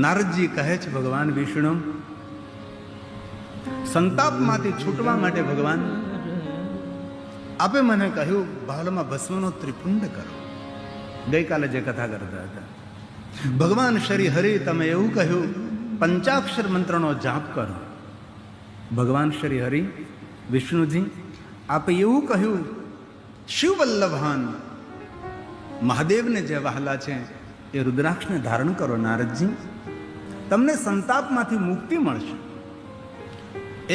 નારદજી કહે છે, ભગવાન વિષ્ણુ, સંતાપમાંથી છૂટવા માટે ભગવાન આપે મને કહ્યું ભાલમાં ભસ્મનો ત્રિપુંડ કરો. ગઈકાલે જે કથા કરતા હતા, ભગવાન શ્રી હરિ તમે એવું કહ્યું પંચાક્ષર મંત્રનો જાપ કરો. ભગવાન શ્રી હરિ વિષ્ણુજી આપે એવું કહ્યું શિવવલ્લભાન મહાદેવને જે વહાલા છે એ રુદ્રાક્ષને ધારણ કરો. નારદજી તમને સંતાપમાંથી મુક્તિ મળશે.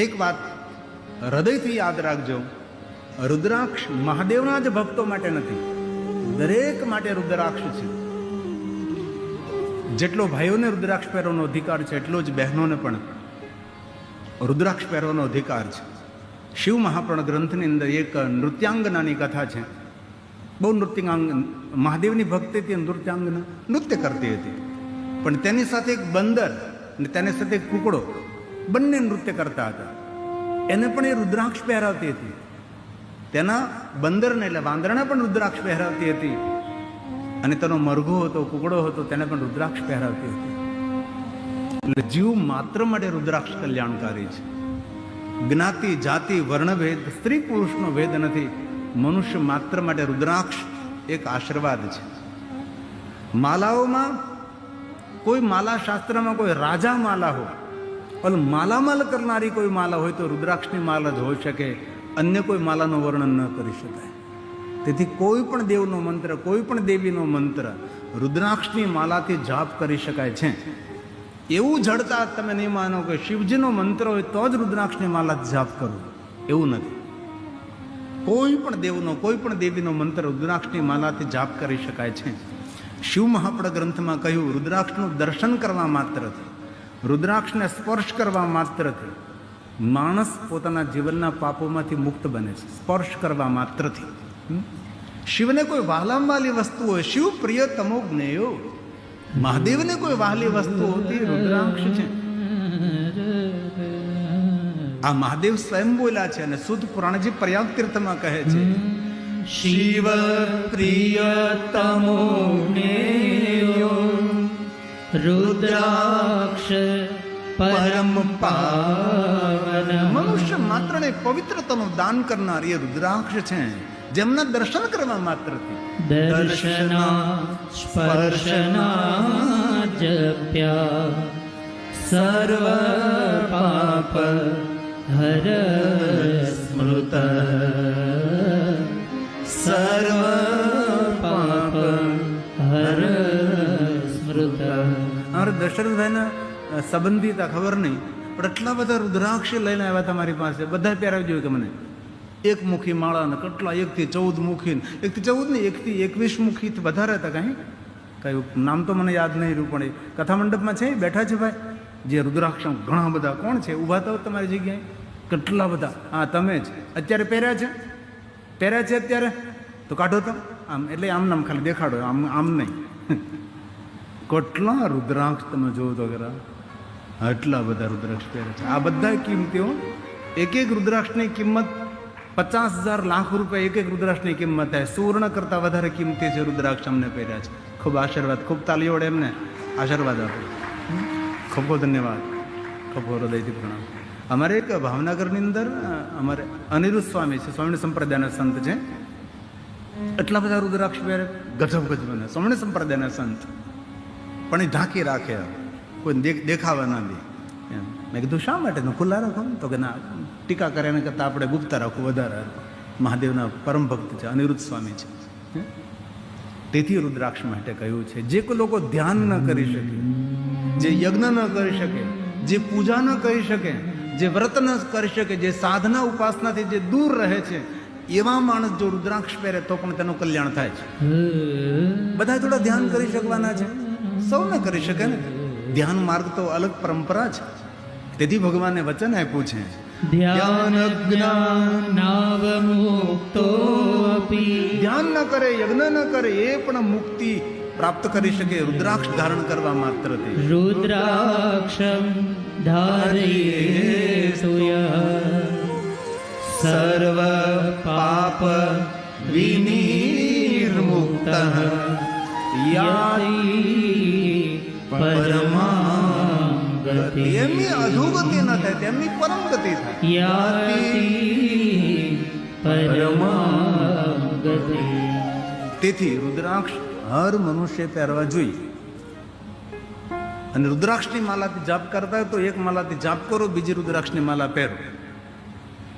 એક વાત હૃદયથી યાદ રાખજો, રુદ્રાક્ષ મહાદેવના જ ભક્તો માટે નથી, દરેક માટે રુદ્રાક્ષ છે. જેટલો ભાઈઓને રુદ્રાક્ષ પહેરવાનો અધિકાર છે એટલો જ બહેનોને પણ રુદ્રાક્ષ પહેરવાનો અધિકાર છે. શિવ મહાપુરાણ ગ્રંથની અંદર એક નૃત્યાંગનાની કથા છે. બહુ નૃત્યાંગ મહાદેવની ભક્તિ હતી, નૃત્યાંગના નૃત્ય કરતી હતી, પણ તેની સાથે એક બંદર અને તેની સાથે એક કુકડો બંને નૃત્ય કરતા હતા. એને પણ એ રુદ્રાક્ષ પહેરાવતી હતી. તેના બંદરને એટલે વાંદરાને પણ રુદ્રાક્ષ પહેરાવતી હતી અને તેનો મરઘો હતો, કુકડો હતો, તેને પણ રુદ્રાક્ષ પહેરાવતી હતી. એટલે જીવ માત્ર માટે રુદ્રાક્ષ કલ્યાણકારી છે. જ્ઞાતિ જાતિ વર્ણભેદ સ્ત્રી પુરુષનો ભેદ નથી. મનુષ્ય માત્ર માટે રુદ્રાક્ષ એક આશીર્વાદ છે. માલાઓમાં કોઈ માલા શાસ્ત્રમાં કોઈ રાજા માલા હોય, પણ માલામાલ કરનારી કોઈ માલા હોય તો રુદ્રાક્ષની માલા જ હોઈ શકે. અન્ય કોઈ માલાનું વર્ણન ન કરી શકાય. તેથી કોઈ પણ દેવનો મંત્ર, કોઈ પણ દેવીનો મંત્ર રુદ્રાક્ષની માલાથી જાપ કરી શકાય છે. એવું જડતા તમે નહીં માનો કે શિવજીનો મંત્ર હોય તો જ રુદ્રાક્ષની માલા જાપ કરવું, એવું નથી. કોઈ પણ દેવનો, કોઈ પણ દેવીનો મંત્ર રુદ્રાક્ષની માલાથી જાપ કરી શકાય છે. શિવ મહાપુરાણ ગ્રંથમાં કહ્યું રુદ્રાક્ષનું દર્શન કરવા માત્રથી, રુદ્રાક્ષને સ્પર્શ કરવા માત્રથી માણસ પોતાના જીવનના પાપોમાંથી મુક્ત બને છે. સ્પર્શ કરવા માત્રથી. શિવને કોઈ વહાલામાં વાલી વસ્તુ હોય, શિવ પ્રિય તમો જ્ઞેયો, મહાદેવને કોઈ વહાલી વસ્તુ હોતી રુદ્રાક્ષ છે. આ મહાદેવ સ્વયં બોલ્યા છે અને શુદ્ધ પુરાણજી પ્રયાગ તીર્થમાં કહે છે શિવ પ્રિય તમો જ્ઞેયો રુદ્રાક્ષ પરમ પાવન. મનુષ્ય માત્રને પવિત્રતાનું દાન કરનાર એ રુદ્રાક્ષ છે, જેમના દર્શન કરવા માત્રથી દર્શના સ્પર્શના જપ્યા સર્વ પાપ હર સ્મૃત સર્વ પાપ હર સ્મૃત. અમારે દશરથભાઈના સંબંધી હતા, ખબર નહીં, પણ એટલા બધા રુદ્રાક્ષ લઈને આવ્યા તમારી પાસે. બધા પહેરાવી જોયું કે મને એક મુખી માળા ને કેટલા 1 થી 14 મુખી, 1 થી 14 ને 1 થી 21 મુખી વધારે હતા. કઈ નામ તો મને યાદ નહીં રહ્યું, પણ એ કથા મંડપમાં છે, બેઠા છે ભાઈ જે રુદ્રાક્ષ ઘણા બધા. કોણ છે? ઊભા તો તમારી જગ્યાએ કેટલા બધા. હા તમે જ અત્યારે પહેર્યા છે, પહેર્યા છે અત્યારે તો કાઢો તો આમ, એટલે આમ નામ ખાલી દેખાડો, આમ આમ નહીં. કેટલા રુદ્રાક્ષ તમે જોવો તો ખરા, આટલા બધા રુદ્રાક્ષ પહેરે છે. આ બધા કિંમતીઓ, એક એક રુદ્રાક્ષની કિંમત 50,000 લાખ રૂપિયા એક એક રુદ્રાક્ષની કિંમત થાય. સુવર્ણ કરતાં વધારે કિંમતી છે રુદ્રાક્ષ અમને પહેર્યા છે. ખૂબ આશીર્વાદ, ખૂબ તાલીઓ વડે એમને આશીર્વાદ આપો. ખૂબ ખૂબ ધન્યવાદ, ખૂબ હૃદયથી પ્રણામ. અમારે એક ભાવનગરની અંદર અમારે અનિરુદ્ધ સ્વામી છે, સ્વામી સંપ્રદાયના સંત છે. એટલા બધા રુદ્રાક્ષ પહેરે, ગજબ ગજબને સ્વામી સંપ્રદાયના સંત, પણ એ ઢાંકી રાખે, કોઈ દેખાવા ના દે એમ. મેં કીધું શા માટે ખુલ્લા રાખો? તો કે ના, ટીકા કરે એના કરતાં આપણે ગુપ્ત રાખવું વધારે. મહાદેવના પરમ ભક્ત છે, અનિરુદ્ધ સ્વામી છે. તેથી રુદ્રાક્ષ માટે કહ્યું છે જે લોકો ધ્યાન ન કરી શકે, જે યજ્ઞ ન કરી શકે, જે પૂજા ન કરી શકે, જે વ્રત ન કરી શકે, જે સાધના ઉપાસનાથી જે દૂર રહે છે, એવા માણસ જો રુદ્રાક્ષ પહેરે તો પણ તેનું કલ્યાણ થાય છે. બધા થોડા ધ્યાન કરી શકવાના છે, સૌ ન કરી શકે ને. ધ્યાન માર્ગ તો અલગ પરંપરા છે. તેથી ભગવાને વચન આપ્યું છે ધ્યાન જ્ઞાનાવમુક્તો અપી. ધ્યાન ન કરે, યજ્ઞ ન કરે, એ પણ મુક્તિ પ્રાપ્ત કરી શકે રુદ્રાક્ષ ધારણ કરવા માત્રથી. રુદ્રાક્ષમ ધારયેતુ સર્વ પાપ વિનિર્મુક્તઃ યાતિ અધોગતિ ન થાય, તેમની પરમ ગતિ થાય. યાતિ પરમામ ગતિ. તેથી રુદ્રાક્ષ હર મનુષ્ય પહેરવા જોઈએ. અને રુદ્રાક્ષની માલાથી જાપ કરતા હોય તો એક માલાથી જાપ કરો, બીજી રુદ્રાક્ષની માલા પહેરો.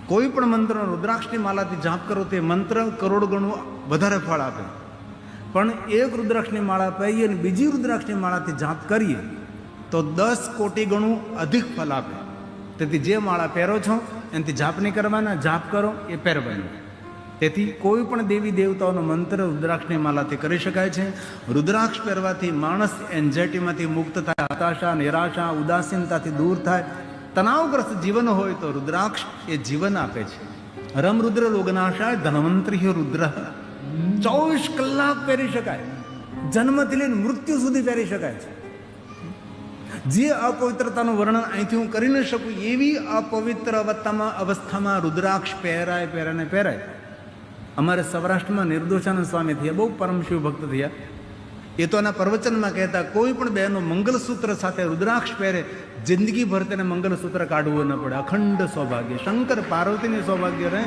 કોઈ પણ મંત્ર રુદ્રાક્ષની માલાથી જાપ કરો તે મંત્ર કરોડ ગણું વધારે ફળ આપે. પણ એક રુદ્રાક્ષની માળા પહેરીએ અને બીજી રુદ્રાક્ષની માળાથી જાપ કરીએ તો 10 કોટી ગણું અધિક ફળ આપે. તેથી જે માળા પહેરો છો એનાથી જાપ નહીં કરવાના, જાપ કરો એ પહેરવાનું. તેથી કોઈ પણ દેવી દેવતાઓનો મંત્ર રુદ્રાક્ષની માલાથી કરી શકાય છે. રુદ્રાક્ષ પહેરવાથી માણસ એન્ઝાયટીમાંથી મુક્ત થાય, હતાશા, નિરાશા, ઉદાસીનતાથી દૂર થાય. તણાવગ્રસ્ત જીવન હોય તો રુદ્રાક્ષ એ જીવન આપે છે. રમ રુદ્ર રોગનાશાય ધન્વંતરી રુદ્ર. 24 કલાક પહેરી શકાય, જન્મથી લઈને મૃત્યુ સુધી પહેરી શકાય છે. જે અપવિત્રતાનું વર્ણન અહીંથી હું કરી ન શકું એવી અપવિત્ર અવસ્થામાં રુદ્રાક્ષ પહેરાય. અમારે સૌરાષ્ટ્રમાં નિર્દોષાનંદ સ્વામી થયા, બહુ પરમ શિવ ભક્ત થયા. એ તો એના પ્રવચનમાં કહેતા કોઈ પણ બહેનો મંગલસૂત્ર સાથે રુદ્રાક્ષ પહેરે જિંદગીભર તેને મંગલસૂત્ર કાઢવું ન પડે. અખંડ સૌભાગ્ય, શંકર પાર્વતીની સૌભાગ્ય રહે.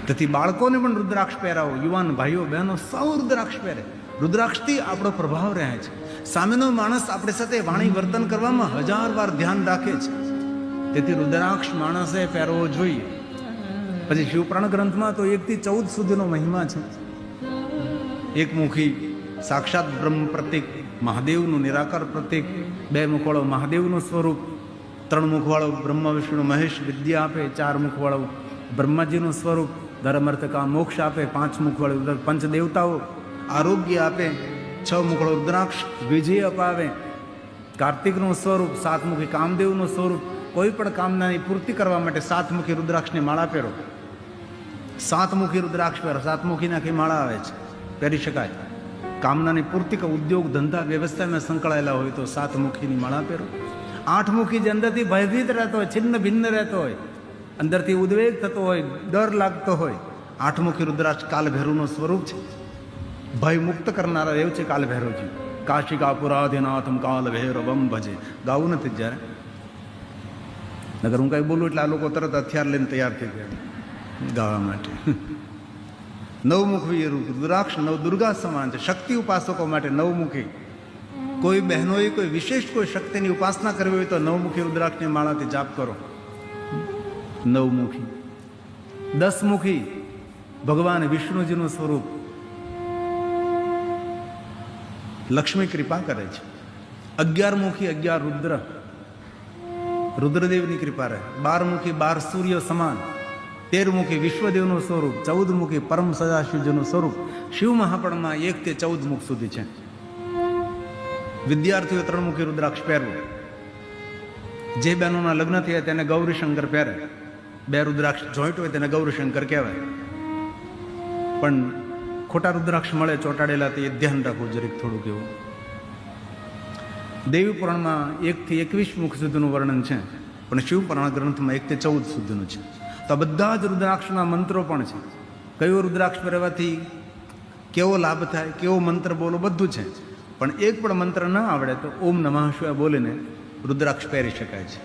તેથી બાળકોને પણ રુદ્રાક્ષ પહેરાવો, યુવાન ભાઈઓ બહેનો સૌ રુદ્રાક્ષ પહેરે. રુદ્રાક્ષથી આપણો પ્રભાવ રહે છે. સામેનો માણસ આપણી સાથે વાણી વર્તન કરવામાં 1000 વાર ધ્યાન રાખે છે. તેથી રુદ્રાક્ષ માણસે પહેરવો જોઈએ. પછી શિવપુરાણ ગ્રંથમાં તો 1 થી 14 સુધીનો મહિમા છે. એકમુખી સાક્ષાત બ્રહ્મ પ્રતીક, મહાદેવનું નિરાકાર પ્રતીક. 2 મુખવાળો મહાદેવનું સ્વરૂપ, 3 મુખવાળો બ્રહ્મા વિષ્ણુ મહેશ વિદ્યા આપે, 4 મુખવાળો બ્રહ્માજીનું સ્વરૂપ ધર્મ અર્થ કામ મોક્ષ આપે, 5 મુખવાળો પંચદેવતાઓ આરોગ્ય આપે, 6 મુખવાળો રુદ્રાક્ષ વિજય અપાવે, કાર્તિકનું સ્વરૂપ, 7 મુખી કામદેવનું સ્વરૂપ. કોઈ પણ કામનાની પૂર્તિ કરવા માટે 7 મુખી રુદ્રાક્ષની માળા પહેરો. 7 મુખી રુદ્રાક્ષ પહેરો, 7 મુખીની આખી માળા આવે છે, પહેરી શકાય. કામનાની પૂર્તિ કે ઉદ્યોગ ધંધા વ્યવસ્થામાં સંકળાયેલા હોય તો 7 મુખીની માળા પહેરો. 8 મુખી જે અંદરથી ભયભીત રહેતો હોય, છિન્ન ભિન્ન રહેતો હોય, અંદરથી ઉદ્વેગ થતો હોય, ડર લાગતો હોય, 8 મુખી રુદ્રાક્ષ કાલભૈરવનું સ્વરૂપ છે. ભય મુક્ત કરનારા એવું છે કાલભૈરવજી. કાશિકા પુરાધિનાથમ કાલભૈરવમ ભજે. ગાવું નથી જ્યારે, નગર હું કાંઈ બોલું એટલે આ લોકો તરત હથિયાર લઈને તૈયાર થઈ ગયા ગાવા માટે. 9 મુખી રુદ્રાક્ષ 9 દુર્ગા સમાન છે. શક્તિ ઉપાસકો માટે 9 મુખી. કોઈ બહેનોએ કોઈ વિશેષ કોઈ શક્તિની ઉપાસના કરવી હોય તો 9 મુખી રુદ્રાક્ષની માળાથી જાપ કરો. 9 મુખી. 10 મુખી ભગવાન વિષ્ણુજીનું સ્વરૂપ. લક્ષ્મી કૃપા કરે છે. 11 મુખી 11 રુદ્ર, રુદ્રદેવની કૃપા રહે. 12 મુખી 12 સૂર્ય સમાન. 13 મુખી વિશ્વદેવનું સ્વરૂપ. 14 મુખી પરમ સદાશિવજીનું સ્વરૂપ. શિવ મહાપણમાં 1 થી 14 મુખ સુધી છે. વિદ્યાર્થીઓ 3 મુખી રુદ્રાક્ષ પહેરવું. જે બહેનોના લગ્ન થયા તેને ગૌરીશંકર પહેરે. 2 રુદ્રાક્ષ જોઈન્ટ હોય તેને ગૌરીશંકર કહેવાય. પણ ખોટા રુદ્રાક્ષ મળે ચોંટાડેલા, તે ધ્યાન રાખવું જરીક થોડુંક એવું. દેવી પુરાણમાં 1 થી 21 મુખ સુધીનું વર્ણન છે, પણ શિવપુરાણ ગ્રંથમાં 1 થી 14 સુધીનું છે. તો આ બધા જ રુદ્રાક્ષના મંત્રો પણ છે. કયો રુદ્રાક્ષ પહેરવાથી કેવો લાભ થાય, કેવો મંત્ર બોલો, બધું છે. પણ એક પણ મંત્ર ન આવડે તો ઓમ નમઃ શિવાય બોલીને રુદ્રાક્ષ પહેરી શકાય છે.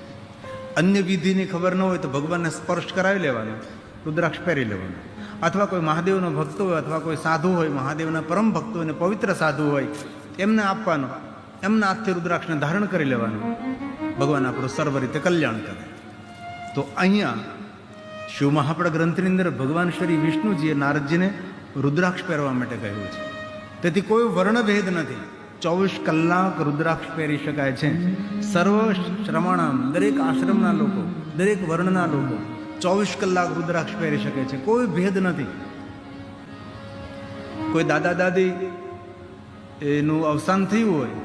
અન્ય વિધિની ખબર ન હોય તો ભગવાનને સ્પર્શ કરાવી લેવાનો, રુદ્રાક્ષ પહેરી લેવાનો. અથવા કોઈ મહાદેવનો ભક્ત હોય અથવા કોઈ સાધુ હોય, મહાદેવના પરમ ભક્ત હોય ને પવિત્ર સાધુ હોય, એમને આપવાનો. એમના હાથથી રુદ્રાક્ષને ધારણ કરી લેવાનું. ભગવાન આપણું સર્વ રીતે કલ્યાણ કરે. તો અહીંયા શિવ મહાપણ ગ્રંથની અંદર ભગવાન શ્રી વિષ્ણુજીએ નારદજીને રુદ્રાક્ષ પહેરવા માટે કહ્યું છે. તેથી કોઈ વર્ણભેદ નથી. 24 કલાક રુદ્રાક્ષ પહેરી શકાય છે. સર્વ શ્રમણામ, દરેક આશ્રમના લોકો, દરેક વર્ણના લોકો 24 કલાક રુદ્રાક્ષ પહેરી શકે છે. કોઈ ભેદ નથી. કોઈ દાદા દાદી એનું અવસાન થયું હોય,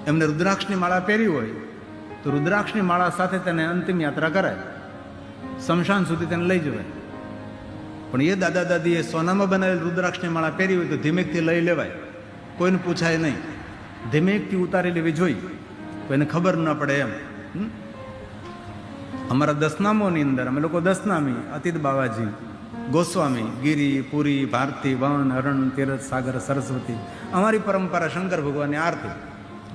એમને રુદ્રાક્ષની માળા પહેરી હોય તો રુદ્રાક્ષની માળા સાથે તેને અંતિમ યાત્રા કરાય, સ્મશાન સુધી તેને લઈ જવાય. પણ એ દાદા દાદીએ સોનામાં બનાવેલ રુદ્રાક્ષની માળા પહેરી હોય તો ધીમેકથી લઈ લેવાય, કોઈને પૂછાય નહીં. ધીમેકથી ઉતારી લેવી જોઈએ, કોઈને ખબર ન પડે એમ. અમારા દસનામોની અંદર અમે લોકો દસનામી અતિત બાવાજી, ગોસ્વામી, ગિરી, પુરી, ભારતી, વન, અરણ, તીરથ, સાગર, સરસ્વતી, અમારી પરંપરા શંકર ભગવાનની આરતી,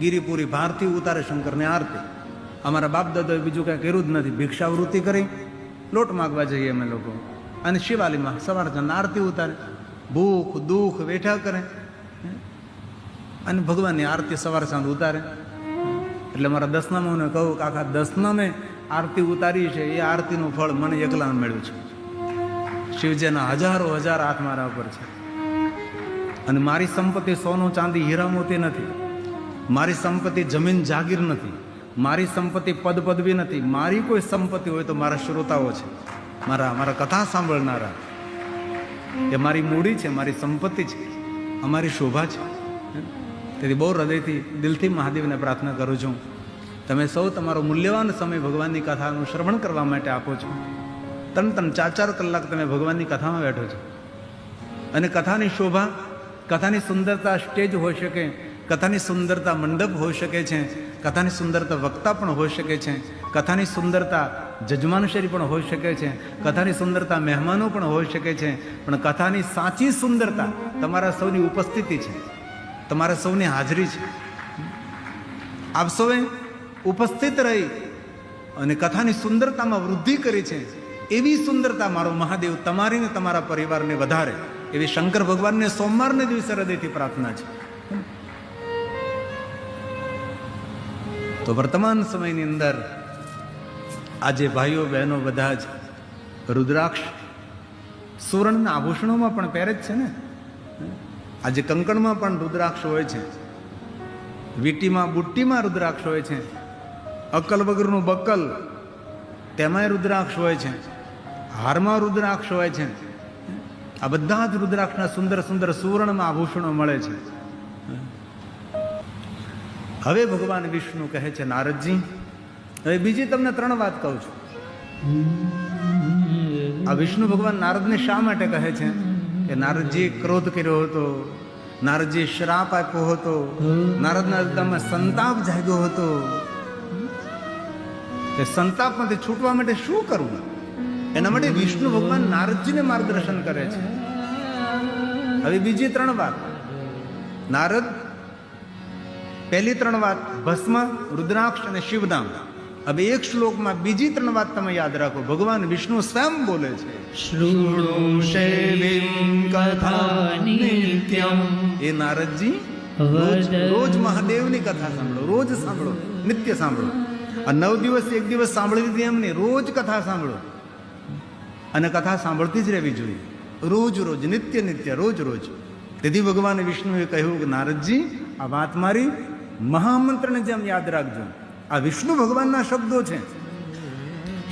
ગિરિપુરી ભારથી ઉતારે શંકરની આરતી. અમારા બાપ દાદાએ બીજું કાંઈ કર્યું જ નથી. ભિક્ષાવૃત્તિ કરી લોટ માગવા જઈએ અમે લોકો, અને શિવાલીમાં સવાર સાંજ આરતી ઉતારે, ભૂખ દુઃખ વેઠા કરે અને ભગવાનની આરતી સવાર સાંજ ઉતારે. એટલે મારા દસનામાં કહું કે આખા દસનામે આરતી ઉતારી છે એ આરતીનું ફળ મને એકલા મળ્યું છે. શિવજીના હજારો હજાર હાથ મારા ઉપર છે. અને મારી સંપત્તિ સોનું ચાંદી હીરા મોતી નથી, મારી સંપત્તિ જમીન જાગીર નથી, મારી સંપત્તિ પદ પદવી નથી. મારી કોઈ સંપત્તિ હોય તો મારા શ્રોતાઓ છે, મારા કથા સાંભળનારા. એ મારી મૂડી છે, મારી સંપત્તિ છે, અમારી શોભા છે. તેથી બહુ હૃદયથી દિલથી મહાદેવને પ્રાર્થના કરું છું, તમે સૌ તમારો મૂલ્યવાન સમય ભગવાનની કથાનું શ્રવણ કરવા માટે આપો છો. 3-3, 4-4 કલાક તમે ભગવાનની કથામાં બેઠો છો. અને કથાની શોભા, કથાની સુંદરતા સ્ટેજ હોઈ શકે, કથાની સુંદરતા મંડપ હોઈ શકે છે, કથાની સુંદરતા વક્તા પણ હોઈ શકે છે, કથાની સુંદરતા જજમાનશરી પણ હોઈ શકે છે, કથાની સુંદરતા મહેમાનો પણ હોઈ શકે છે. પણ કથાની સાચી સુંદરતા તમારા સૌની ઉપસ્થિતિ છે, તમારા સૌની હાજરી છે. આપ સૌએ ઉપસ્થિત રહી અને કથાની સુંદરતામાં વૃદ્ધિ કરી છે. એવી સુંદરતા મારો મહાદેવ તમારીને તમારા પરિવારને વધારે, એવી શંકર ભગવાનને સોમવારને દિવસે હૃદયથી પ્રાર્થના છે. તો વર્તમાન સમયની અંદર આજે ભાઈઓ બહેનો બધા જ રુદ્રાક્ષ સુવર્ણના આભૂષણોમાં પણ પહેરે જ છે ને. આજે કંકણમાં પણ રુદ્રાક્ષ હોય છે, વીટીમાં બુટ્ટીમાં રુદ્રાક્ષ હોય છે, અક્કલ વગરનું બક્કલ તેમાંય રુદ્રાક્ષ હોય છે, હારમાં રુદ્રાક્ષ હોય છે. આ બધા જ રુદ્રાક્ષના સુંદર સુંદર સુવર્ણમાં આભૂષણો મળે છે. હવે ભગવાન વિષ્ણુ કહે છે, નારદજી હવે બીજી તમને 3 વાત કહું છું. આ વિષ્ણુ ભગવાન નારદને શા માટે કહે છે કે નારદજી ક્રોધ કર્યો હતો, નારદજી શ્રાપ આપ્યો હતો, નારદના હૃદયમાં સંતાપ જાગ્યો હતો. તે સંતાપમાંથી છૂટવા માટે શું કરવું, એના માટે વિષ્ણુ ભગવાન નારદજીને માર્ગદર્શન કરે છે. હવે બીજી 3 વાત. નારદ પહેલી 3 વાત ભસ્મ, રુદ્રાક્ષ અને શિવનામ. હવે એક શ્લોકમાં બીજી 3 વાત તમે યાદ રાખો. ભગવાન વિષ્ણુ સ્વયં બોલે છે, શૃણુષેવિં કથા નિત્યમ. એ નારદજી રોજ મહાદેવની કથા સાંભળો, રોજ સાંભળો, નિત્ય સાંભળો. આ 9 દિવસ 1 દિવસ સાંભળી દીધી એમ નહીં, રોજ કથા સાંભળો. અને કથા સાંભળતી જ રહેવી જોઈએ, રોજ રોજ, નિત્ય નિત્ય, રોજ રોજ. તેથી ભગવાન વિષ્ણુએ કહ્યું કે નારદજી આ વાત મારી મહામંત્રને જેમ યાદ રાખજો. આ વિષ્ણુ ભગવાનના શબ્દો છે.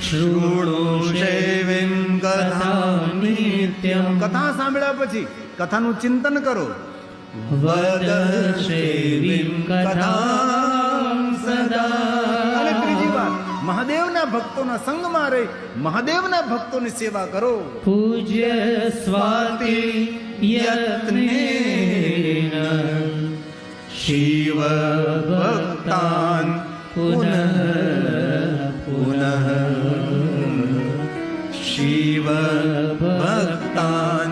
શૃણુષેવિં કથા નિત્યમ. કથા સાંભળ્યા પછી કથાનું ચિંતન કરો. વદશેવિં કથાં સદા. અને ત્રીજી વાત, મહાદેવના ભક્તોના સંગમાં રહી મહાદેવના ભક્તોની સેવા કરો. પૂજ્ય સ્વાતિ યત્નેન શિવ ભક્તાન પુનઃ પુનઃ. શિવ ભક્તાન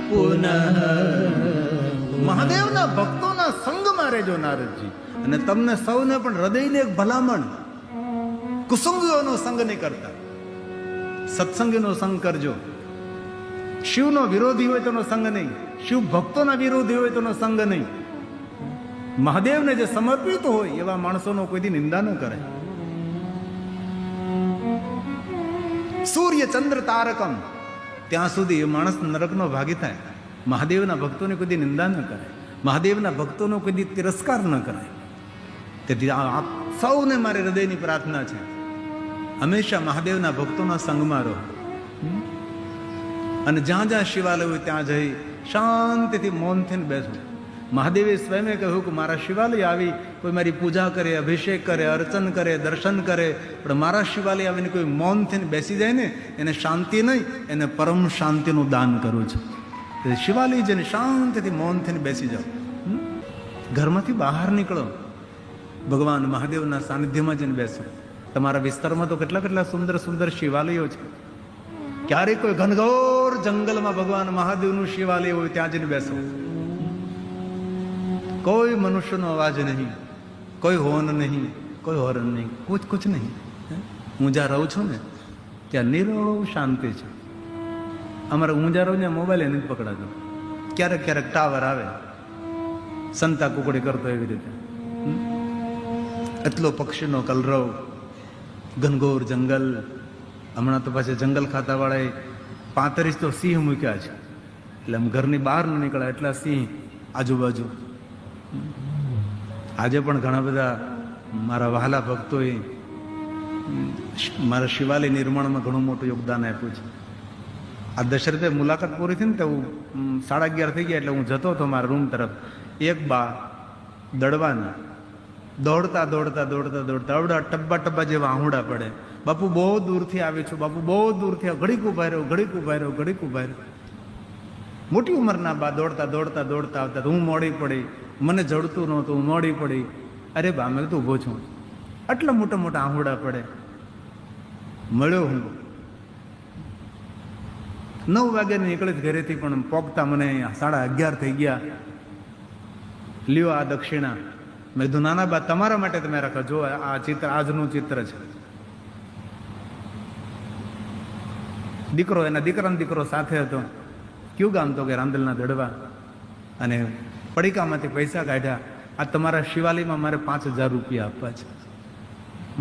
પુનઃ. મહાદેવના ભક્તોના સંગમાં રહેજો નારદજી. અને તમને સૌને પણ હૃદયને એક ભલામણ, કુસંગીઓનો સંગ નહીં કરતા, સત્સંગીનો સંગ કરજો. શિવનો વિરોધી હોય તેનો સંગ નહીં, શિવ ભક્તોના વિરોધી હોય તેનો સંગ નહીં. મહાદેવને જે સમર્પિત હોય એવા માણસોનો કોઈથી નિંદા ન કરે. સૂર્ય ચંદ્ર તારકમ, ત્યાં સુધી એ માણસ નરકનો ભાગી થાય. મહાદેવના ભક્તોને કોઈથી નિંદા ન કરે, મહાદેવના ભક્તોનો કોઈથી તિરસ્કાર ન કરે. તેથી આ સૌને મારી હૃદયની પ્રાર્થના છે, હંમેશા મહાદેવના ભક્તોના સંગમાં રહો. અને જ્યાં જ્યાં શિવાલય હોય ત્યાં જઈ શાંતિથી મૌનથી બેસો. મહાદેવે સ્વયં કહ્યું કે મારા શિવાલય આવી કોઈ મારી પૂજા કરે, અભિષેક કરે, અર્ચન કરે, દર્શન કરે, પણ મારા શિવાલય આવીને કોઈ મૌનથી બેસી જાય ને એને શાંતિ નહીં, એને પરમ શાંતિનું દાન કરું છું. શિવાલય જઈને શાંતિથી મૌનથી બેસી જાઓ. ઘરમાંથી બહાર નીકળો, ભગવાન મહાદેવના સાનિધ્યમાં જઈને બેસો. તમારા વિસ્તારમાં તો કેટલા કેટલા સુંદર સુંદર શિવાલયો છે. ક્યારેક કોઈ ઘનઘોર જંગલમાં ભગવાન મહાદેવનું શિવાલય હોય ત્યાં જઈને બેસો. કોઈ મનુષ્યનો અવાજ નહીં, કોઈ હોર્ન નહીં, કોઈ હોર્ન નહીં, કુછ નહીં. હું જ્યાં રહું છું ને ત્યાં નિરોળો શાંતિ છે. અમારે હું જ્યાં રહું ત્યાં મોબાઈલ નથી પકડાતો. ક્યારેક ક્યારેક ટાવર આવે, સંતા કુકડી કરતો એવી રીતે. એટલો પક્ષીનો કલરવ, ઘનઘોર જંગલ. હમણાં તો પાછી જંગલ ખાતાવાળાએ 35 તો સિંહ મૂક્યા છે, એટલે આમ ઘરની બહાર ન નીકળ્યા એટલા સિંહ આજુબાજુ. આજે પણ ઘણા બધા મારા વહાલા ભક્તોએ મારા શિવાલય નિર્માણમાં ઘણું મોટું યોગદાન આપ્યું છે. આ દશરથે મુલાકાત પૂરી થઈ ને તો 11:30 થઈ ગયા એટલે હું જતો હતો મારા રૂમ તરફ. એક બા દડવાના દોડતા દોડતા દોડતા દોડતા આવડા ટબ્બા ટબ્બા જેવા આહુડા પડે. બાપુ બહુ દૂરથી આવી છું, બાપુ બહુ દૂરથી, ઘડીક ઉભા રહ્યો, ઘડીક ઉભા રહ્યો, ઘડીક ઉભા રહ્યો. મોટી ઉંમરના બા દોડતા દોડતા દોડતા આવતા. હું મોડી પડી, મને જડતું નહોતું, હું મોડી પડી. અરે બા, મેં તો ઊભો છું. આટલા મોટા મોટા આહુડા પડે. મળ્યો હું 9 વાગ્યાની નીકળી ઘરેથી, પણ પોગતા મને 11:30 થઈ ગયા. લ્યો આ દક્ષિણા. મેં કીધું નાના બા તમારા માટે તમે રાખો, જો આ ચિત્ર આજનું ચિત્ર છે. દીકરો, એના દીકરાનો દીકરો સાથે હતો. કયું ગામ? તો કે રાંદલના દડવા. અને પડીકામાંથી પૈસા કાઢ્યા. આ તમારા શિવાલયમાં મારે 5000 રૂપિયા આપવા છે.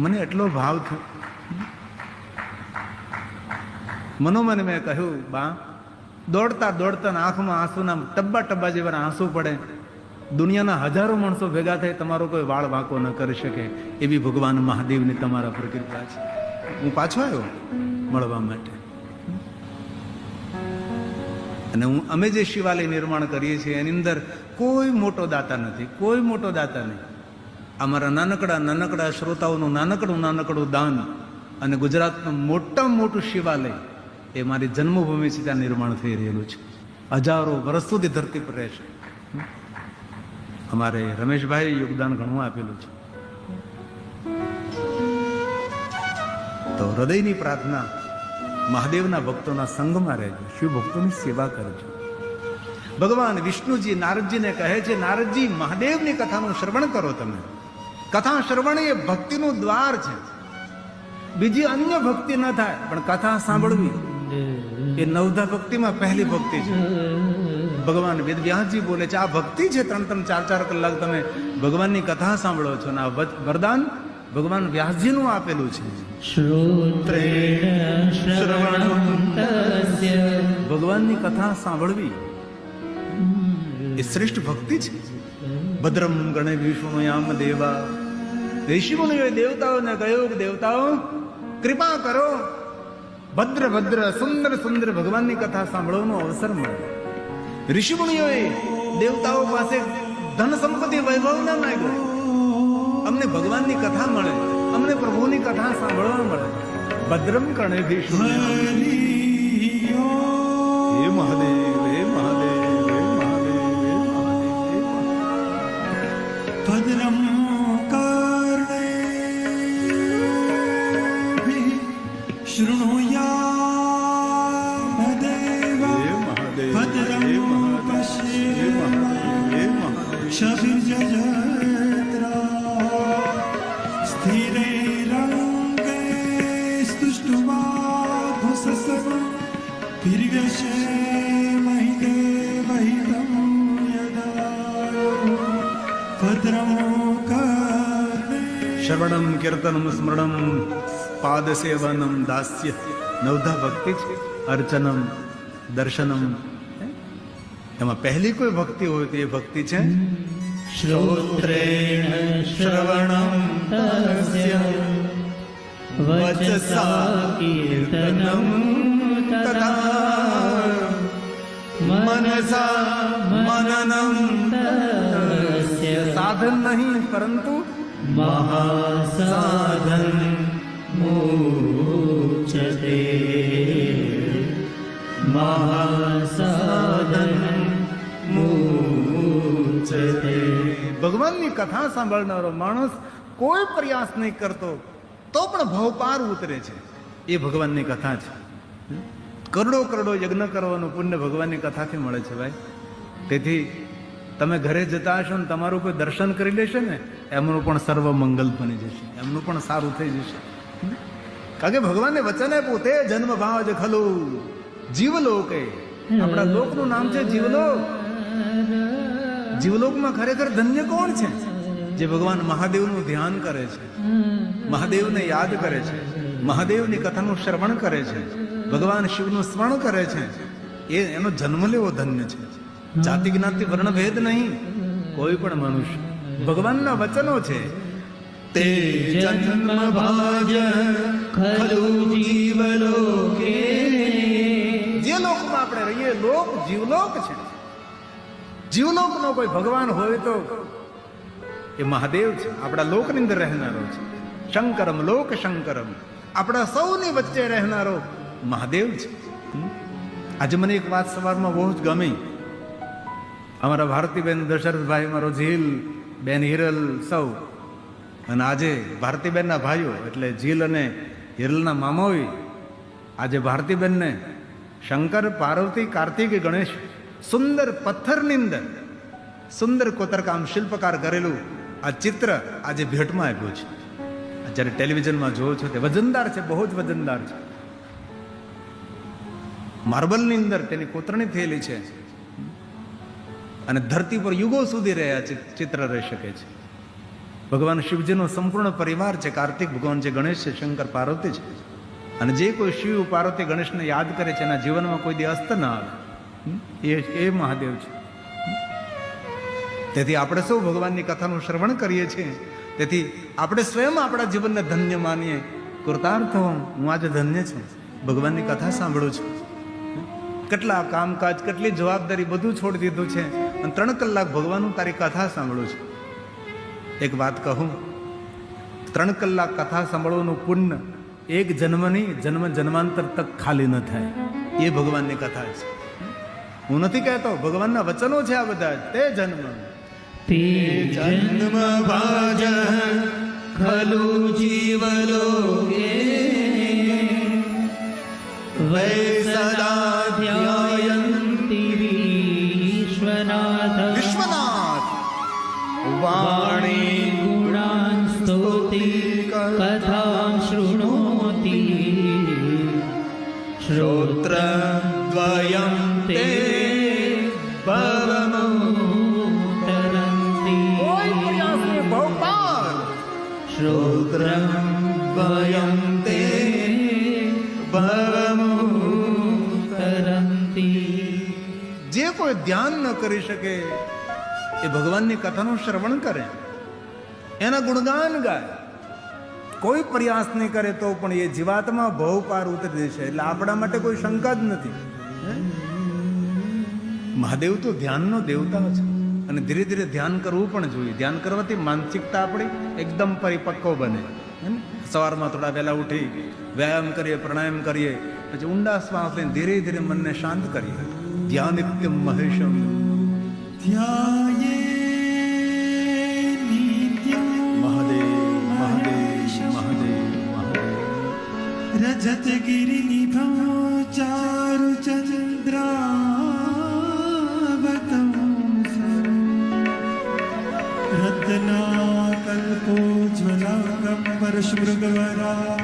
મને એટલો ભાવ થયો. મનોમન મેં કહ્યું, બા દોડતા દોડતા આંખમાં આંસુના ટબ્બા ટબ્બા જેવા આંસુ પડે. દુનિયાના હજારો માણસો ભેગા થાય, તમારો કોઈ વાળ વાંકો ન કરી શકે એવી ભગવાન મહાદેવની તમારા પર કૃપા છે. હું પાછો આવ્યો મળવા માટે. અને અમે જે શિવાલય નિર્માણ કરીએ છીએ એની અંદર કોઈ મોટો દાતા નથી, કોઈ મોટો દાતા નહીં. અમારા નાનકડા શ્રોતાઓનું નાનકડું દાન અને ગુજરાતનું મોટામાં મોટું શિવાલય એ મારી જન્મભૂમિ છે, ત્યાં નિર્માણ થઈ રહેલું છે. હજારો વર્ષ સુધી ધરતી પર રહેશે. અમારે રમેશભાઈ યોગદાન ઘણું આપેલું છે. તો હૃદયની પ્રાર્થના, મહાદેવના ભક્તોના સંગમાં રહેજો, શિવ ભક્તોની સેવા કરજો. ભગવાન વિષ્ણુજી નારદજીને કહે છે, નારદજી મહાદેવની કથાનું શ્રવણ કરો. તમે કથા શ્રવણ એ ભક્તિનું દ્વાર છે. બીજી અન્ય ભક્તિ ન થાય, પણ કથા સાંભળવી એ 9 ભક્તિમાં પહેલી ભક્તિ છે. ભગવાન વેદવ્યાસજી બોલે છે, આ ભક્તિ છે. 3-3, 4-4 કલાક તમે ભગવાનની કથા સાંભળો છો ને આ વરદાન ભગવાન વ્યાસજીનું આપેલું છે. ભગવાનની કથા સાંભળવી એ શ્રેષ્ઠ ભક્તિ છે. ભદ્રમ ગણે વિષ્ણુયામ દેવા. ઋષિમુનિઓએ દેવતાઓને કહ્યું કે દેવતાઓ કૃપા કરો, ભદ્ર ભદ્ર સુંદર સુંદર ભગવાનની કથા સાંભળવાનો અવસર મળે. ઋષિમુનિઓએ દેવતાઓ પાસે ધન સંપત્તિ વૈભવ ના માંગ્યો, અમને ભગવાનની કથા મળે, અમને પ્રભુની કથા સાંભળવા મળે. ભદ્રમ કર્ણે વિષ્ણુ. હે મહાદેવ, હે મહાદેવ, હે મહાદેવ, હે મહાદેવ. ભદ્રમ શૃણુયામદેવ ભદ્રમ પશ્યેમાક્ષભિર્જયત્રા સ્થિરૈરંગે સ્તુષ્ટુવાઘુસસ્વં પિર્વ્યશેમહિદેવહિતં યદા ભદ્રમ શ્રવણમ કીર્તનમ સ્મરણમ પાદ સેવનમ દાસ્ય. 9 ભક્તિ છે. અર્ચનમ, દર્શનમ. એમાં પહેલી કોઈ ભક્તિ હોય તો એ ભક્તિ છે શ્રોત્રેણ શ્રવણમ તસ્ય વચસા કીર્તનમ તથા મનસા મનનમ. તસ્ય સાધન નહીં પરંતુ મહાસાધન મુચ્યતે. મહાસાધન મુચ્યતે. ભગવાનની કથા સાંભળનારો માણસ કોઈ પ્રયાસ નહીં કરતો તો પણ ભવપાર ઉતરે છે. એ ભગવાનની કથા છે. કરોડો યજ્ઞ કરવાનું પુણ્ય ભગવાનની કથાથી મળે છે ભાઈ. તેથી તમે ઘરે જતા હશો ને તમારું કોઈ દર્શન કરી લેશે ને, એમનું પણ સર્વ મંગલ બની જશે, એમનું પણ સારું થઈ જશે. કારણ કે ભગવાનને વચન આપ્યું, તે જન્મ ભાવ જ ખલું જીવલોક. આપણા લોકનું નામ છે જીવલોક. જીવલોકમાં ખરેખર ધન્ય કોણ છે? જે ભગવાન મહાદેવનું ધ્યાન કરે છે, મહાદેવને યાદ કરે છે, મહાદેવની કથાનું શ્રવણ કરે છે, ભગવાન શિવનું સ્મરણ કરે છે, એનો જન્મ લેવો ધન્ય છે. જાતિ જ્ઞાતિ વર્ણ ભેદ નહીં, કોઈ પણ મનુષ્ય. ભગવાનના વચનો છે, તે જન્મ ભાજ ખલું જીવલોકે. જે લોકમાં આપણે રહીએ, લોક જીવલોક છે. જીવલોકનો કોઈ ભગવાન હોય તો એ મહાદેવ છે, આપણા લોકની અંદર રહેનારો છે. શંકરમ લોક શંકરમ, આપણા સૌની વચ્ચે રહેનારો મહાદેવ છે. આજે મને એક વાત સવારમાં બહુ જ ગમી. અમારા ભારતીબેન દશરથભાઈ, મારો ઝીલ બેન, હિરલ સૌ, અને આજે ભારતીબેનના ભાઈઓ એટલે ઝીલ અને હિરલના મામાઓએ આજે ભારતીબેનને શંકર, પાર્વતી, કાર્તિક, ગણેશ સુંદર પથ્થરની અંદર સુંદર કોતરકામ શિલ્પકાર કરેલું આ ચિત્ર આજે ભેટમાં આપ્યું છે. જ્યારે ટેલિવિઝનમાં જોવો છો તે વજનદાર છે, બહુ જ વજનદાર છે. માર્બલની અંદર તેની કોતરણી થયેલી છે અને ધરતી પર યુગો સુધી રહ્યા ચિત્ર રહી શકે છે. ભગવાન શિવજીનો સંપૂર્ણ પરિવાર છે. કાર્તિક ભગવાન છે, ગણેશ છે, શંકર પાર્વતી છે. અને જે કોઈ શિવ, પાર્વતી, ગણેશને યાદ કરે છે એના જીવનમાં કોઈ દી અસ્ત ના આવે. એ મહાદેવ છે. તેથી આપણે સૌ ભગવાનની કથાનું શ્રવણ કરીએ છીએ. તેથી આપણે સ્વયં આપણા જીવનને ધન્ય માનીએ. કૃતાર્થ હું આજે ધન્ય છું, ભગવાનની કથા સાંભળું છું. કેટલા કામકાજ, કેટલી જવાબદારી બધું છોડી દીધું છે અને 3 કલાક ભગવાનનું તારી કથા સાંભળું છું. એક વાત કહું, 3 કલાક કથા સાંભળવાનું પુણ્ય એક જન્મની જન્મ જન્માંતર તક ખાલી ન થાય. એ ભગવાનની કથા છે. હું નથી કહેતો, ભગવાનના વચનો છે આ બધા. તે જન્મ ભાજ ખલું જીવલોકે વૈ સદા ધ્યાયન્તિ વિશ્વનાથ વાણી ગુણાન સ્તુતિ કથાં શૃણોતિ શ્રોત્રદ્વયં તે ભવમુતરન્તિ શ્રોત્રદ્વયં તે ભવમુતરન્તિ. જે કોઈ ધ્યાન ન કરી શકે એ ભગવાનની કથાનું શ્રવણ કરે, એના ગુણગાન ગાય, કોઈ પ્રયાસ નહીં કરે તો પણ એ જીવાત્મા ભવ પાર ઉતરી દેશે. એટલે આપણા માટે કોઈ શંકા જ નથી. મહાદેવ તો ધ્યાનનો દેવતા છે અને ધીરે ધીરે ધ્યાન કરવું પણ જોઈએ. ધ્યાન કરવાથી માનસિકતા આપણી એકદમ પરિપક્વ બને. સવારમાં થોડા વહેલા ઉઠી વ્યાયામ કરીએ, પ્રાણાયામ કરીએ, પછી ઊંડા શ્વાસ લઈને ધીરે ધીરે મનને શાંત કરીએ. ધ્યાનિત્યમ મહેશમ મહાદેવ મહાદેવ મહાદેવ મહાદેવ. રજત ગિરિનિભો ચારુ ચંદ્રાવતં રત્નાકલ્પોજ્વલાકંબર શૃંગવરા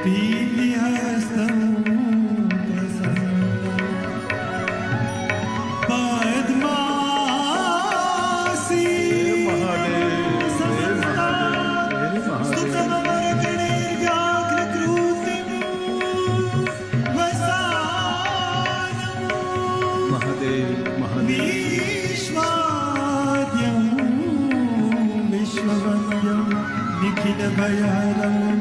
પીલિહસ્તં નિખિલ ભયહરં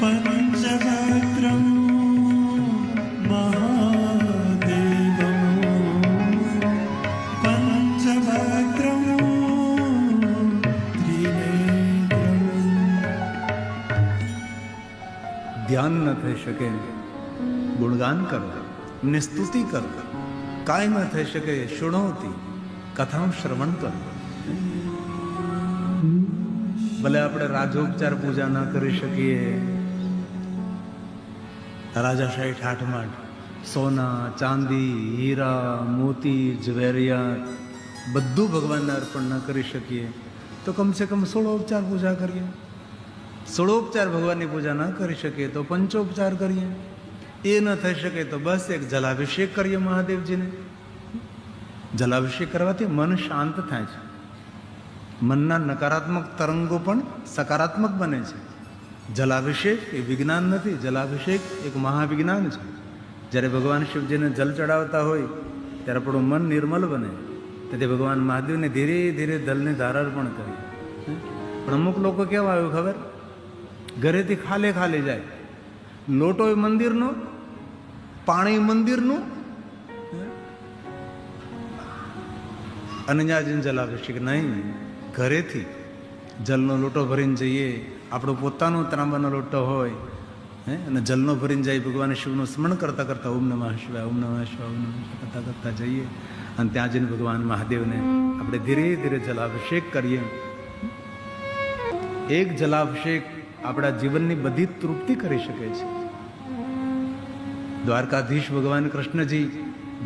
પંચવક્ત્રં મહાદેવં પંચવક્ત્રં ત્રિનેત્રં. ધ્યાન ન થઈ શકે, ગુણગાન કરો, એમને સ્તુતિ કરો. કાંઈ ન થઈ શકે, શુણોતી, કથાનું શ્રવણ કરો. ભલે આપણે રાજોપચાર પૂજા ના કરી શકીએ, રાજાશાહી ઠાઠમાઠ સોના, ચાંદી, હીરા, મોતી, ઝવેરિયા બધું ભગવાનને અર્પણ ન કરી શકીએ તો કમસે કમ 16 ઉપચાર પૂજા કરીએ. 16 ઉપચાર ભગવાનની પૂજા ન કરી શકીએ તો પંચોપચાર કરીએ. એ ન થઈ શકે તો બસ એક જલાભિષેક કરીએ મહાદેવજીને. જલાભિષેક કરવાથી મન શાંત થાય છે. મનના નકારાત્મક તરંગો પણ સકારાત્મક બને છે. જલાભિષેક એ વિજ્ઞાન નથી, જલાભિષેક એક મહાવિજ્ઞાન છે. જ્યારે ભગવાન શિવજીને જલ ચડાવતા હોય ત્યારે આપણું મન નિર્મલ બને. તેથી ભગવાન મહાદેવને ધીરે ધીરે જલને ધારાર્પણ કરીએ. પણ અમુક લોકો કેવા આવ્યું ખબર, ઘરેથી ખાલે જાય, લોટો મંદિરનો, પાણી મંદિરનું, અને ત્યાં જઈને જલાભિષેક નહીં. ઘરેથી જલનો લોટો ભરીને જઈએ, આપણો પોતાનો ત્રાંબાનો લોટો હોય અને જલનો ભરીને જાય, ભગવાન શિવનું સ્મરણ કરતાં કરતાં ઓમ નમઃ શિવાય, ઓમ નમઃ શિવાય, ઓમ નમઃ શિવાય કરતાં કરતાં જઈએ અને ત્યાં જઈને ભગવાન મહાદેવને આપણે ધીરે ધીરે જલાભિષેક કરીએ. એક જલાભિષેક આપણા જીવનની બધી તૃપ્તિ કરી શકે છે. દ્વારકાધીશ ભગવાન કૃષ્ણજી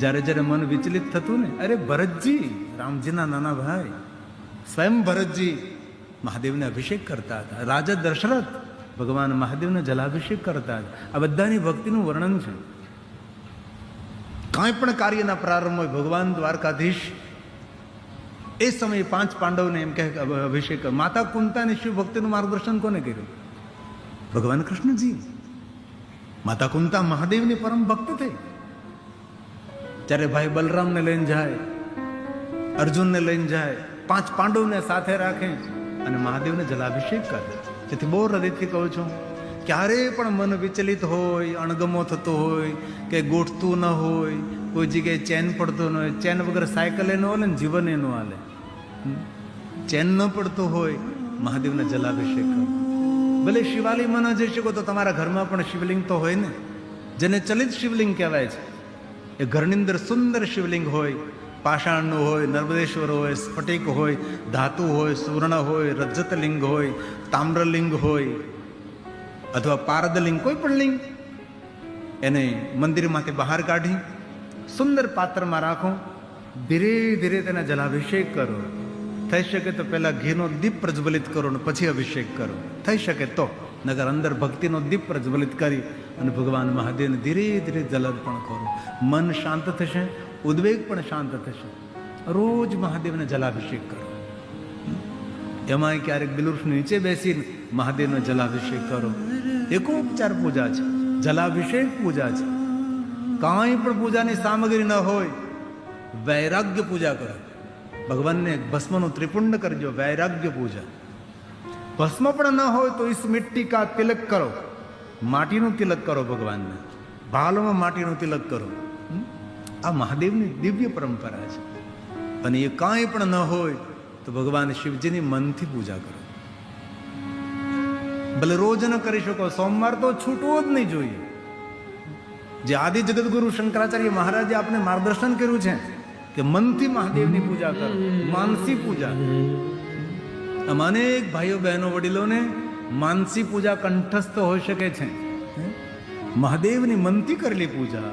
જ્યારે જ્યારે મન વિચલિત થતું ને, અરે ભરતજી, રામજીના નાના ભાઈ, સ્વયં ભરતજી મહાદેવને અભિષેક કરતા હતા. રાજા દશરથ ભગવાન મહાદેવને જલાભિષેક કરતા હતા. આ બધાની ભક્તિનું વર્ણન છે. કાંઈ પણ કાર્યના પ્રારંભ હોય, ભગવાન દ્વારકાધીશ એ સમયે 5 પાંડવને એમ કહે અભિષેક. માતા કુંતાની શિવ ભક્તિનું માર્ગદર્શન કોને કર્યું? ભગવાન કૃષ્ણજી. માતા કુંતા મહાદેવની પરમ ભક્ત થઈ. જ્યારે ભાઈ બલરામને લઈને જાય, અર્જુનને લઈને જાય, 5 પાંડવને સાથે રાખે અને મહાદેવને જલાભિષેક કરે. તેથી બહુ હૃદયથી કહું છું, ક્યારેય પણ મન વિચલિત હોય, અણગમો થતો હોય, કે ગોઠતું ન હોય, કોઈ જગ્યાએ ચેન પડતો ન હોય, ચેન વગર સાયકલ એનો હાલે ને જીવન એનું હાલે, ચેન ન પડતો હોય, મહાદેવને જલાભિષેક કરો. ભલે શિવાલયમાં ન જઈ શકો તો તમારા ઘરમાં પણ શિવલિંગ તો હોય ને, જેને ચલિત શિવલિંગ કહેવાય છે. એ ઘરની અંદર સુંદર શિવલિંગ હોય, પાષાણનું હોય, નર્મદેશ્વર હોય, સ્ફટિક હોય, ધાતુ હોય, સુવર્ણ હોય, રજતલિંગ હોય, તામ્રલિંગ હોય, અથવા પારદલિંગ, કોઈ પણ લિંગ, એને મંદિરમાંથી બહાર કાઢી સુંદર પાત્રમાં રાખો, ધીરે ધીરે તેના જલાભિષેક કરો. થઈ શકે તો પહેલા ઘીનો દીપ પ્રજ્વલિત કરો ને પછી અભિષેક કરો, થઈ શકે તો. નગર અંદર ભક્તિનો દીપ પ્રજ્વલિત કરી અને ભગવાન મહાદેવને ધીરે ધીરે જલાર્પણ કરો. મન શાંત થશે, ઉદ્વેગ પણ શાંત થશે. રોજ મહાદેવને જલાભિષેક કરો. એમાંય ક્યારેક બિલવૃક્ષ નીચે બેસીને મહાદેવનો જલાભિષેક કરો. એકોપચાર પૂજા છે, જલાભિષેક પૂજા છે. કાંઈ પણ પૂજાની સામગ્રી ન હોય, વૈરાગ્ય પૂજા કરો. ભગવાનને ભસ્મનું ત્રિપુંડ કરજો, વૈરાગ્ય પૂજા. ભસ્મ પણ ન હોય તો ઇસ મિટ્ટી કા તિલક કરો, માટીનું તિલક કરો ભગવાનને. ભાલોમાં માટીનું તિલક કરો. આ મહાદેવની દિવ્ય પરંપરા છે. અને એ કાંઈ પણ ન હોય તો ભગવાન શિવજીની મનથી પૂજા કરો. ભલે રોજ ન કરી શકો, સોમવાર તો છૂટવો જ નહીં જોઈએ. જે આદિ જગતગુરુ શંકરાચાર્ય મહારાજે આપણે માર્ગદર્શન કર્યું છે કે મનથી મહાદેવની પૂજા કરો, માનસી પૂજા. અનેક ભાઈઓ બહેનો વડીલોને માનસી પૂજા કંઠસ્થ હોઈ શકે છે. મહાદેવની મનથી કરેલી પૂજા.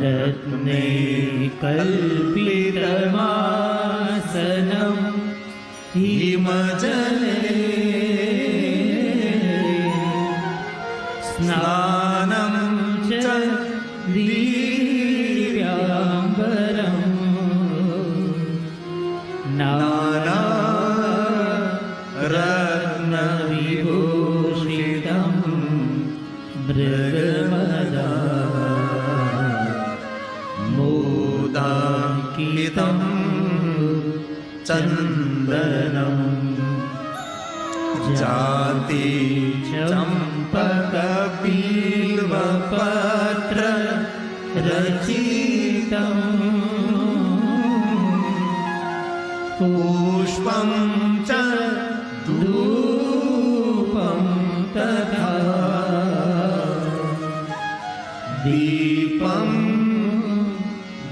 રત્ને કલ્પિતમાસનમ હિમજલે સ્નાનમ ચ દિવ્યાંબરમ નાના વિભૂષિતમ મૃગમદા મોદાંકિતમ ચંદનમ જાતિ ચંપક બિલ્વપત્ર રચિતમ પુષ્પમ ચ ધૂપમ તથા દીપમ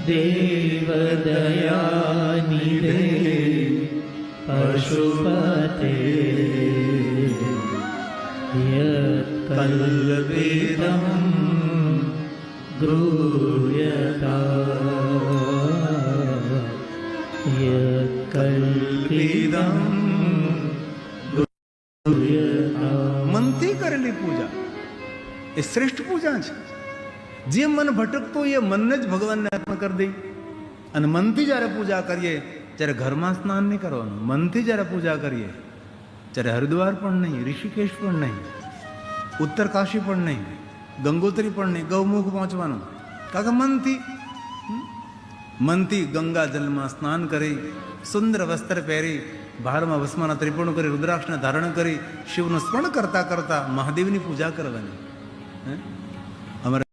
દેવદયાનિધે પશુપતે યત્કલ્પિતમ ગૃહ્યતા. ઇદં મનથી કરેલી પૂજા એ શ્રેષ્ઠ પૂજા છે. જે મન ભટકતો એ મનને જ ભગવાનને અર્પણ કરી દઈ. અને મનથી જ્યારે પૂજા કરીએ ત્યારે ઘરમાં સ્નાન નહીં કરવાનું. મનથી જ્યારે પૂજા કરીએ ત્યારે હરિદ્વાર પણ નહીં, ઋષિકેશ પણ નહીં, ઉત્તર કાશી પણ નહીં, ગંગોત્રી પણ નહીં, ગૌમુખ પહોંચવાનું. કારણ કે મનથી ગંગા જલમાં સ્નાન કરી, સુંદર વસ્ત્ર પહેરી, ભારમાં ભસ્મના ત્રિપુણ કરી, રુદ્રાક્ષને ધારણ કરી, શિવનું સ્મરણ કરતા કરતા મહાદેવની પૂજા કરવાની. અમારે